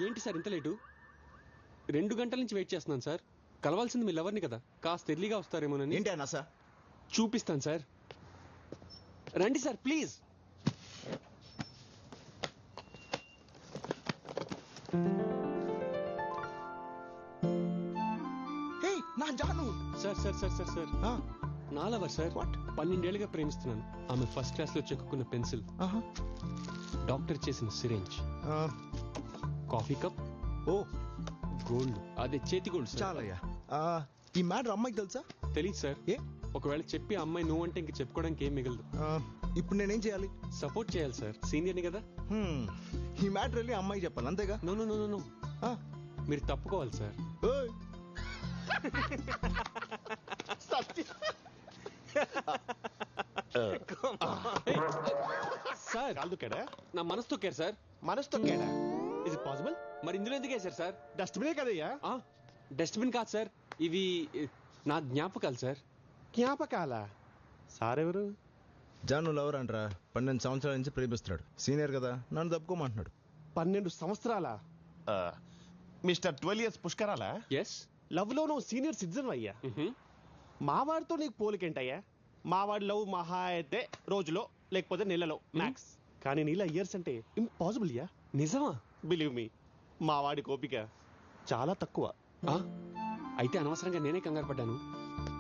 ఏంటి సార్ ఇంత లేటు? 2 గంటల నుంచి వెయిట్ చేస్తున్నాను సార్. కలవాల్సింది మీ లవర్ని కదా, కాస్త ఎర్లీగా వస్తారేమోనని. ఏంటి అన్న సార్? చూపిస్తాను సార్, రండి సార్ ప్లీజ్. నా జాను. Sir sir sir sir sir నా లవర్ సార్. 12 ఏళ్ళుగా ప్రేమిస్తున్నాను. ఆమె ఫస్ట్ క్లాస్ లో చెక్కున్న పెన్సిల్, డాక్టర్ చేసిన సిరేంజ్, కాఫీ కప్, ఓ గోల్డ్, అదే చేతి గోల్డ్ సార్. చాలయ్యా. ఈ మ్యాటర్ అమ్మాయికి తెలుసా? తెలీదు సార్. ఏ ఒకవేళ చెప్పి ఆ అమ్మాయి నువ్వు అంటే ఇంక చెప్పుకోవడానికి ఏం మిగలదు. ఇప్పుడు నేనేం చేయాలి? సపోర్ట్ చేయాలి సార్, సీనియర్ని కదా. ఈ మ్యాటర్ వెళ్ళి అమ్మాయి చెప్పాలి అంతేగా? No no no no. మీరు తప్పుకోవాలి సార్. సార్ కాలు తొక్కాడా? నా మనసు తొక్కారు సార్. మనసు తొక్కాడా? Is it possible? మరి ఇందులో ఎందుకు వేశారు సార్? డస్ట్బినే కదయ్యా. డస్ట్బిన్ కాదు సార్, ఇవి నా జ్ఞాపకాలు సార్. జ్ఞాపకాల? సార్ ఎవరు? జాను లవర్ అంటారా, 12 సంవత్సరాల నుంచి ప్రేమిస్తున్నాడు. సీనియర్ కదా, నన్ను తప్పుకోమంటున్నాడు. 12 సంవత్సరాల? Mister 12 years పుష్కరాలా? ఎస్. లవ్ లో నువ్వు సీనియర్ సిటిజన్ అయ్యా. మావాడితో నీకు పోలికేంటయ్యా? మావాడి లవ్ మహా అయితే రోజులో లేకపోతే నెలలో మ్యాక్స్. కానీ నీలా ఇయర్స్ అంటే ఇంపాసిబుల్ యా. నిజమా? బిలీవ్ మీ, మావాడి కోపిక చాలా తక్కువ. అయితే అనవసరంగా నేనే కంగారు పడ్డాను.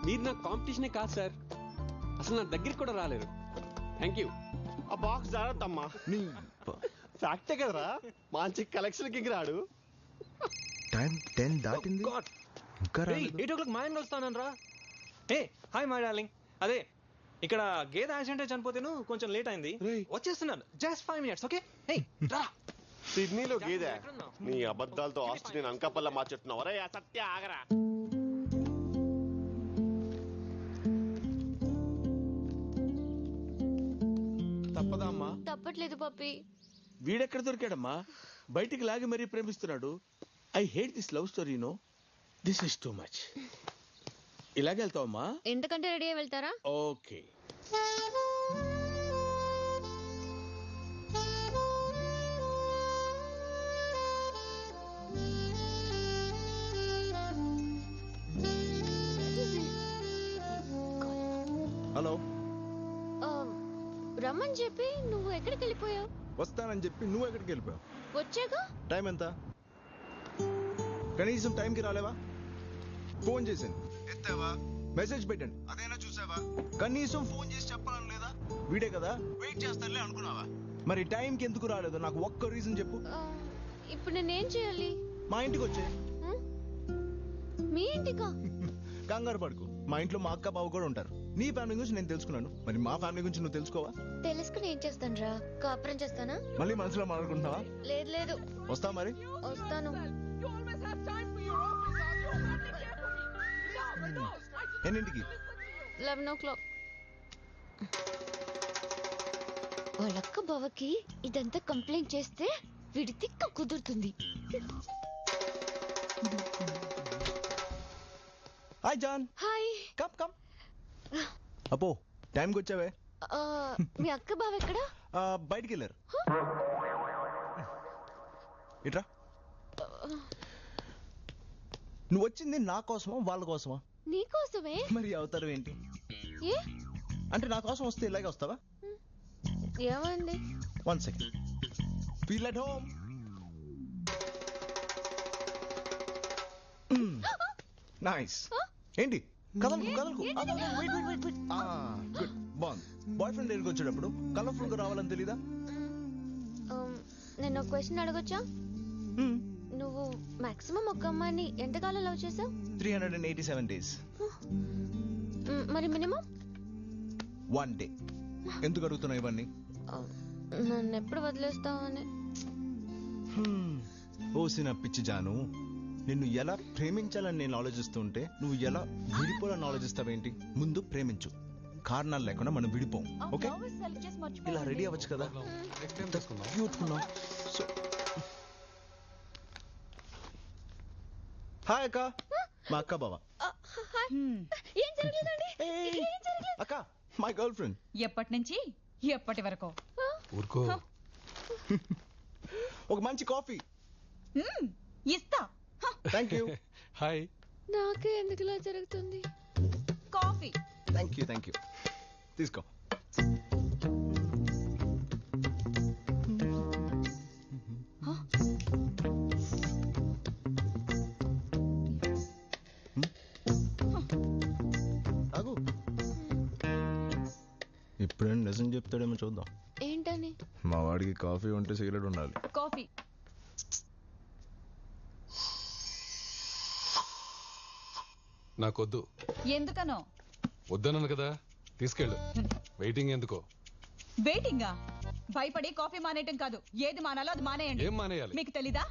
మీరు నా కాంపిటీషనే కాదు సార్, అసలు నా దగ్గరికి కూడా రాలేరు. Thank you. ఆ బాక్స్ జాగ్రత్తమ్మా. ఫ్యాక్టే కదరా, మంచి కలెక్షన్ కి రాడు. టైం 10 దాటింది, ఇంకా 8 o'clock మా ఆయన వస్తానరా. ఏ హాయ్ మై డార్లింగ్. అదే ఇక్కడ గేదె యాక్సిడెంట్ చనిపోతేను కొంచెం లేట్ అయింది, వచ్చేస్తున్నాను. Just 5 minutes. ఓకే. సిడ్నీలో గేదె? నీ అబద్ధాలతో ఆస్తి నేను అంకపల్ల మార్చెట్టున్నావు. అరే సత్య ఆగరా. తప్పదా అమ్మా? తప్పట్లేదు పప్పి. వీడెక్కడ దొరికాడమ్మా? బయటికి లాగి మరీ ప్రేమిస్తున్నాడు. I hate this love story. No, this is too much. ఇలాగే వెళ్తావమ్మా? ఎంతకంటే రెడీ అయి వెళ్తారా? ఓకే. హలో. రమ్మని చెప్పి నువ్వు ఎక్కడికి వెళ్ళిపోయావు? వస్తానని చెప్పి నువ్వు ఎక్కడికి వెళ్ళిపోయావు? వచ్చాగా. టైం ఎంత? కనీసం టైంకి రాలేవా? ఫోన్ చేశాను, ఎత్తావా? మెసేజ్ పెట్టండి, అదైనా చూసావా? కనీసం ఫోన్ చేసి చెప్పాలని లేదా? వీడే కదా, వెయిట్ చేస్తానులే అనుకున్నావా? మరి టైంకి ఎందుకు రాలేదు? నాకు ఒక్క రీజన్ చెప్పు. ఇప్పుడు నేనేం చేయాలి? మా ఇంటికి వచ్చే. మీ ఇంటికా? కంగారు పడుకు, మా ఇంట్లో మా అక్క బావ కూడా ఉంటారు. నీ ఫ్యామిలీ గురించి నేను తెలుసుకున్నాను, మరి మా ఫ్యామిలీ గురించి నువ్వు తెలుసుకోవా? తెలుసుకుని ఏం చేస్తాను రా? కాపురం చేస్తానా? మళ్ళీ మనసులో మాట్లాడుకుంటున్నావా? లేదు లేదు. వస్తా మరి. వస్తాను. ఎన్నింటికి? 11 o'clock. వాళ్ళక్క బావకి ఇదంతా కంప్లైంట్ చేస్తే వీడి తిక్క కుదురుతుంది. Hi John. Hi. Come come. అపో టైంకి వచ్చావే. మీ అక్క బావ ఎక్కడా? బయటికి వెళ్ళారు. ఇట్రా. నువ్వు వచ్చింది నా కోసమా వాళ్ళ కోసమా? నీ కోసమే. మరి అవతారం ఏంటి? ఏ అంటే నా కోసం వస్తే ఇలాగే వస్తావా? ఏమండి? 1 second. Feel at home. Nice. ఏంటి కదలకు కదలకు? గుడ్, బాగుంది. బాయ్ ఫ్రెండ్ దగ్గరికి వచ్చేటప్పుడు కలర్ఫుల్ గా రావాలని తెలీదా? నేను ఒక క్వశ్చన్ అడగొచ్చా? నువ్వు మాక్సిమం ఒక అమ్మాయిని ఎంతకాలం లవ్ చేసావు? 387 days. మరి మినిమం? 1 day. ఎందుకు అడుగుతున్నావు ఇవన్నీ? నన్ను ఎప్పుడు వదిలేస్తావని. ఓసిన పిచ్చి జాను, నిన్ను ఎలా ప్రేమించాలని నేను ఆలోచిస్తుంటే నువ్వు ఎలా విడిపోవాలని ఆలోచిస్తావేంటి? ముందు ప్రేమించు, కారణాలు లేకుండా మనం విడిపోం. ఓకే, ఇలా రెడీ అవ్వచ్చు కదా? హాయ్ అక్క, మా అక్క బావ. ఏం జరగలేదండి. అక్క, మై గర్ల్ ఫ్రెండ్. ఎప్పటి నుంచి ఎప్పటి వరకు? ఊరుకో. ఒక మంచి కాఫీ. ఇస్తా. Thank you. హాయ్. నాకే ఎందుకు ఇలా జరుగుతుంది? కాఫీ. థ్యాంక్ యూ తీసుకో. తాగు. ఇప్పుడేం నిజం చెప్తాడేమో చూద్దాం. ఏంటని? మా వాడికి కాఫీ ఉంటే సిగరెట్ ఉండాలి. కాఫీ. నాకొద్దు. ఎందుకనో? వద్దన్నాను కదా, తీసుకెళ్ళు. వెయిటింగ్ ఎందుకో? వెయిటింగా? భయపడి కాఫీ మానేయటం కాదు, ఏది మానాలో అది మానేయండి. ఏం మానేయాలి? మీకు తెలీదా?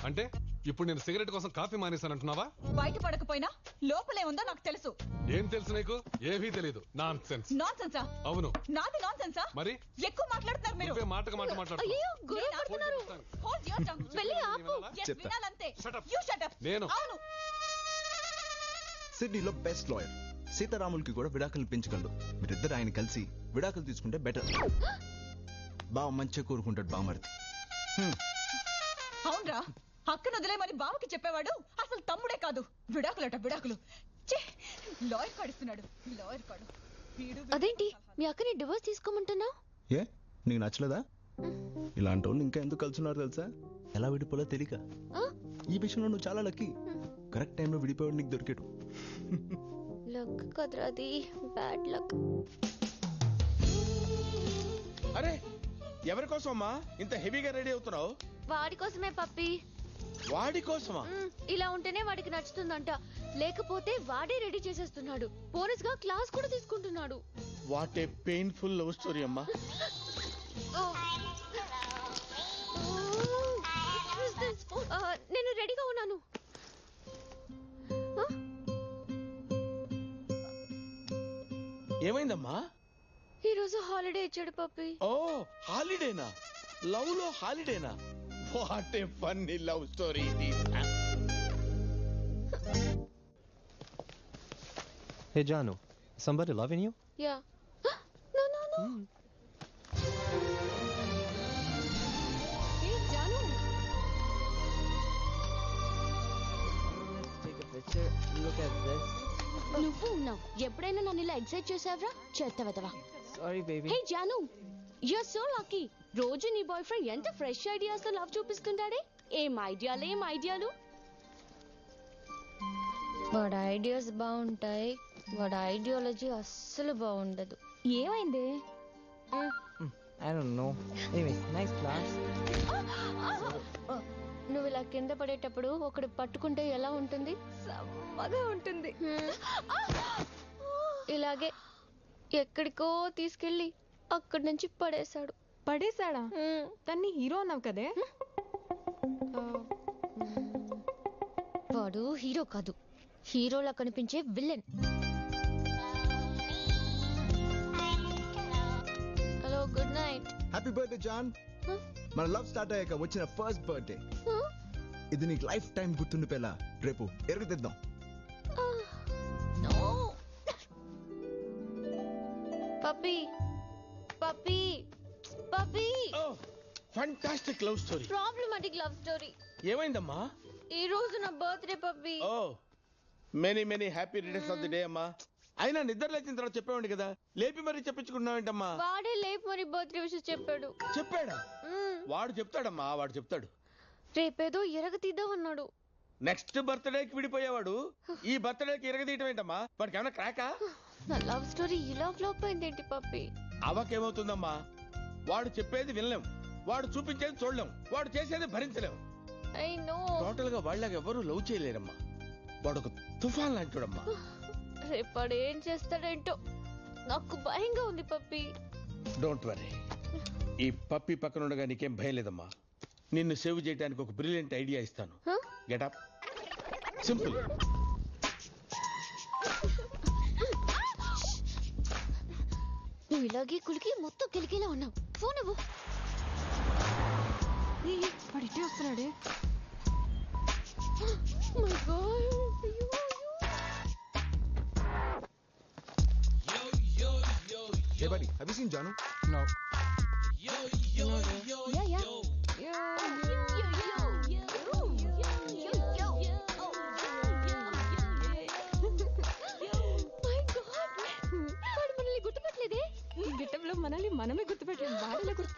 అంటే ఇప్పుడు నేను సిగరెట్ కోసం కాఫీ మానేశానంటున్నావా? బయట పడకపోయినా లోపలే ఉందో నాకు తెలుసు. ఏం తెలుసు నీకు? ఏమీ తెలీదు. Non sense. నాన్ సెన్సా? అవును. నాది నాన్ సెన్సా? మరి ఎక్కువ మాట్లాడుతున్నారు మీరు. నువ్వే మాటకు మాట మాట్లాడుతున్నావు. అయ్యో గొడవ పడుతున్నారు. Hold your tongue. వెళ్ళి ఆపు. Yes, చెప్తా. వినాలంతే. Shut up. You shut up. నేను. అవును. సిడ్నీలో బెస్ట్ లాయర్ సీతారాములకి కూడా విడాకులు పెంచగలడు. మీరిద్దరు ఆయన కలిసి విడాకులు తీసుకుంటే బెటర్. బావ మంచిగా కోరుకుంటాడు బామర్ది. అవునరా, అక్కను వదిలేమని బావకి చెప్పేవాడు అసలు తమ్ముడే కాదు. విడాకులు. లాయర్ కాడిస్తున్నాడు. లాయర్ కాడు. అదేంటి మీ అక్కని డివోర్స్ తీసుకోమంటున్నావు? ఏ నీకు నచ్చలేదా? ఇలాంటి వాళ్ళు ఇంకా ఎందుకు కలుసున్నారు తెలుసా? ఎలా విడిపోలో తెలియక. ఈ విషయంలో నువ్వు చాలా లక్కీ. కరెక్ట్ టైంలో విడిపోయాడు నీకు దొరికాడు. లక్ కదరాది, బ్యాడ్ లక్. అరే ఎవరి కోసం అమ్మా ఇంత హెవీగా రెడీ అవుతున్నావు? వాడి కోసమే పప్పి. వాడి కోసమా? ఇలా ఉంటేనే వాడికి నచ్చుతుందంట, లేకపోతే వాడే రెడీ చేసేస్తున్నాడు. బోనస్ గా క్లాస్ కూడా తీసుకుంటున్నాడు. What a painful love story అమ్మా. నేను రెడీగా ఉన్నాను. ఏమైందమ్మా? ఈ రోజు హాలిడే ఇచ్చాడు పప్పి. ఓ హాలిడేనా? లవ్ లో హాలిడేనా? What a funny love story it is. Hey Janu, somebody loving you? Yeah. No. Hey Janu. Let's take a picture. Look at this. నువ్వు ఉన్నావు. ఎప్పుడైనా నన్ను ఇలా ఎక్సైట్ చేసావరా? చేస్తావా? Sorry, baby. హే జాను, యు ఆర్ సో లక్కీ. రోజు నీ boyfriend ఎంత ఫ్రెష్ ఐడియాస్ తో లవ్ చూపిస్తుంటాడే. ఏం ఐడియాలు. వాడి ఐడియాస్ బాగుంటాయి, వాడి ఐడియాలజీ అస్సలు బాగుండదు. ఏమైంది? I don't know. Anyways, nice class. నువ్వు ఇలా కింద పడేటప్పుడు ఒకడు పట్టుకుంటే ఎలా ఉంటుంది? సమ్మగా ఉంటుంది. ఇలాగే ఎక్కడికో తీసుకెళ్ళి అక్కడి నుంచి పడేశాడు. పడేశాడా? తన్ని హీరో అన్నావు కదే. వాడు హీరో కాదు, హీరోలా కనిపించే villain. Hello, good night. Happy birthday జాన్. మన లవ్ స్టార్ట్ అయ్యాక వచ్చిన ఫస్ట్ బర్త్డే. ఇది నీకు లైఫ్ టైం గుర్తుండిపోయేలా రేపు ఎరుగుదిద్దాం. Puppy. Fantastic love story. Problematic love story. ఏమైందమ్మా? ఈ రోజు నా birthday puppy. Oh many happy returns of the day అమ్మా. అయినా నిద్ర లేచిన తర్వాత చెప్పేవాడి కదా, లేపి మరీ చెప్పించుకున్నావేంటమ్మా? వాడే లేపు మరి బర్త్డే విషయం చెప్పాడు. చెప్పాడా? వాడు చెప్తాడమ్మా, వాడు చెప్తాడు. రేపేదో ఎరగతీద్దాం అన్నాడు. నెక్స్ట్ బర్త్డేకి విడిపోయేవాడు ఈ బర్త్డేకి ఇరగదీయటం ఏంటమ్మా? వాడికి ఏమైనా క్రాకా? నా లవ్ స్టోరీ ఇలా ఫ్లాప్ అయిందేంటి పప్పి? అవకేమవుతుందమ్మా? వాడు చెప్పేది వినలేం, వాడు చూపించేది చూడలేం, వాడు చేసేది భరించలేం. I know. టోటల్ గా వాళ్ళకి ఎవరు లవ్ చేయలేరమ్మా. వాడు ఒక తుఫాన్ లాంటివాడమ్మా. రేపాడు ఏం చేస్తాడేంటో నాకు భయంగా ఉంది పప్పి. డోంట్ వరీ, ఈ పప్పి పక్కన ఉండగా నీకేం భయం లేదమ్మా. నిన్ను సేవ్ చేయడానికి ఒక బ్రిలియంట్ ఐడియా ఇస్తాను. Get up. సింపుల్. నువ్వు ఇలాగే కులికి మొత్తం కిలికిలా ఉన్నావు. ఫోన్ ఇవ్వు. పడితే వస్తున్నాడే. My God. Hey buddy, have you seen Janu? No. Yeah.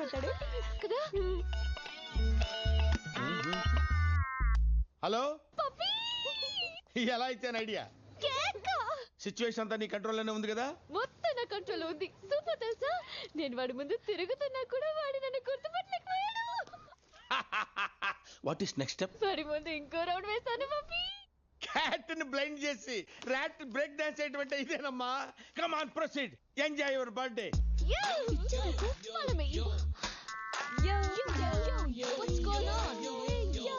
అవుతాడు కదా హలో ఎలా ఇచ్చాను ఐడియా? సిచ్యువేషన్ అంతా నీ కంట్రోల్లోనే ఉంది కదా? మొత్తం నా కంట్రోల్ ఉంది. సూపర్ తెలుసా, నేను వాడి ముందు తిరుగుతున్నా కూడా వాడు నన్ను గుర్తుపట్టలేకపోయాడు. What is next step? వాడి ముందు ఇంకో రౌండ్ వేస్తాను పప్పి. క్యాట్ ని బ్లైండ్ చేసి ర్యాట్ బ్రేక్ డాన్స్ చేయటం ఇదేనమ్మా. Come on proceed, enjoy your birthday. Follow me. Yo, what's going on? Hey, yo.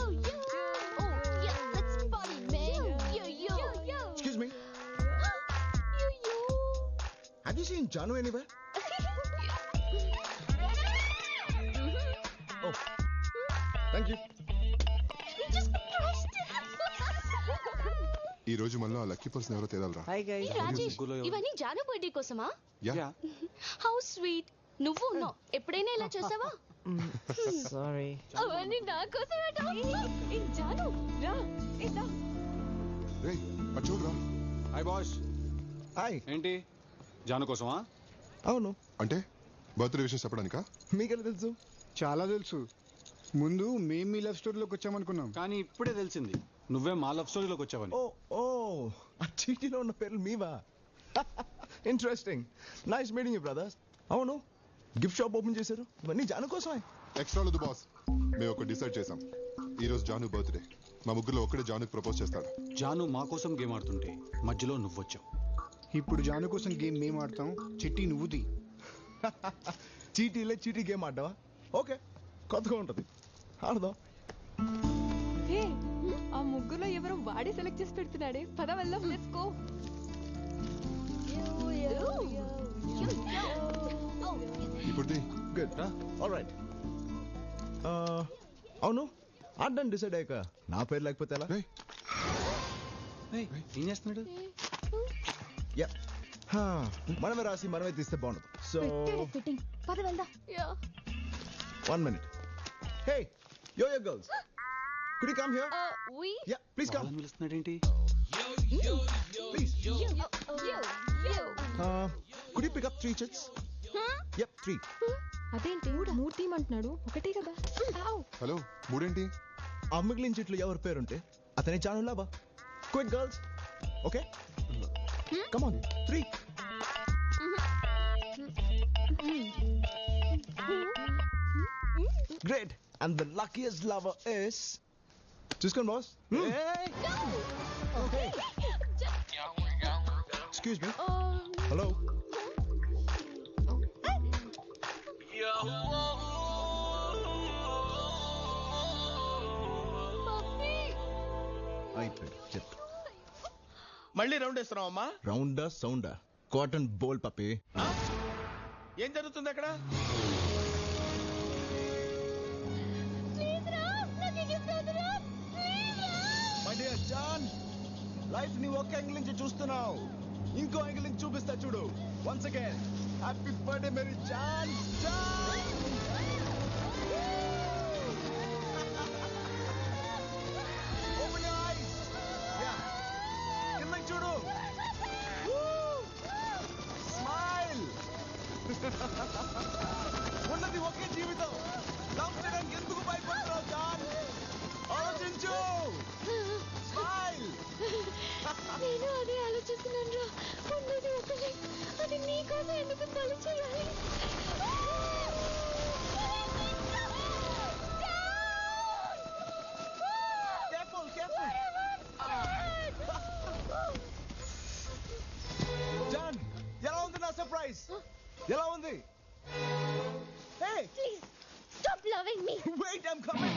Oh, yeah, let's party, man. Yo. Excuse me. Yo. Have you seen Janu anywhere? Oh. Thank you. You just crushed it. ఈ రోజు మనలో ఆ lucky person ఎవరో తేదాలరా. Hi guys. Hey, Rajesh, ఇవన్నీ Janu birthday కోసమా? Yeah how sweet. నువ్వు ఉన్నావు, ఎప్పుడైనా ఇలా చూసావా? సారీ. అవన్నీ నా కోసమేట. ఏ జాను రా. రేయ్ అటు చూడరా. Hi boss. హాయ్. ఏంటి జాను కోసమా? అవును. అంటే బర్త్డే విషయం చెప్పడానికా? మీకెలా తెలుసు? చాలా తెలుసు. ముందు మేము మీ లవ్ స్టోరీలోకి వచ్చామనుకున్నాం, కానీ ఇప్పుడే తెలిసింది నువ్వే మా లవ్ స్టోరీలోకి వచ్చావని. ఓ ఆ చీటీలో ఉన్న పేర్లు మీవా? Interesting. Nice meeting you brothers. అవును, గిఫ్ట్ షాప్ ఓపెన్ చేశారు, ఇవన్నీ జాను కోసమే. ఎక్స్ట్రా లేదు బాస్, మేము ఒక డిసైడ్ చేసాం. ఈ రోజు జాను బర్త్డే. మా ముగ్గురులో ఒక్కడే జానుకి ప్రపోజ్ చేస్తాడు. జాను మా కోసం గేమ్ ఆడుతుంటే మధ్యలో నువ్వొచ్చావు. ఇప్పుడు జాను కోసం గేమ్ మేము ఆడతాం, చిట్టి నువ్వుది. చీటీ గేమ్ ఆడ్డావా? ఓకే, కొత్తగా ఉంటుంది, ఆడదాం. హే, ఆ ముగ్గురులో ఎవరో వాడే సెలెక్ట్ చేసి పెడుతున్నాడే. పద వెళ్దాం, లెట్స్ గో. ఇప్పుడు గుడ్. ఆల్రైట్. అవును, ఆడడానికి డిసైడ్ అయ్యాక నా పేరు లేకపోతే ఎలా? ఏం చేస్తున్నాడు? యా, మనమే రాసి మనమే తీస్తే బాగుండదు. So fitting. పద వెళ్దాం. 1 minute. Hey, yo girls, could you come here? We? Yeah, please come. పిలుస్తున్నాడు ఏంటి? Please. Yo. Could you pick up 3 chits? Yep, 3. అదేంటి మూడు టీం అంటున్నాడు, ఒకటే కదా. హలో, మూడేంటి? ఆ మిగిలిన చెట్లు ఎవరి పేరుంటే అతనే జాను లాభా. Quick girls, okay? Come on, 3. Great. And the luckiest lover is... చూసుకోండి boss. Okay. Excuse me. Hello. అయిపోయింది, చెప్తా. మళ్ళీ రౌండ్ వేస్తున్నావమ్మా? రౌండా సౌండా? కాటన్ బోల్ పప్పి. ఏం జరుగుతుంది అక్కడ? మై డియర్ జాన్, లైఫ్ ని ఒక యాంగిల్ నుంచి చూస్తున్నావు, ఇంకో యాంగిల్ నుంచి చూపిస్తా చూడు. వన్స్ అగైన్ హ్యాపీ బర్త్డే మేరీ జాన్. Open your eyes. యా, కిందకి చూడు. స్మైల్. ఉన్నది ఒకే జీవితం, లవ్ చేయడానికి ఎందుకు భయపడుతున్నావు జాన్? ఆలోచించు. స్మైల్. నేను అదే ఆలోచిస్తున్నాను రా. ఉన్నది ఒకటే, అది నీకోసం ఎందుకు తల చేయాలి? జాన్, ఎలా ఉంది నా సర్ప్రైజ్? ఎలా ఉంది? Hey, Please stop loving me. wait, I'm coming.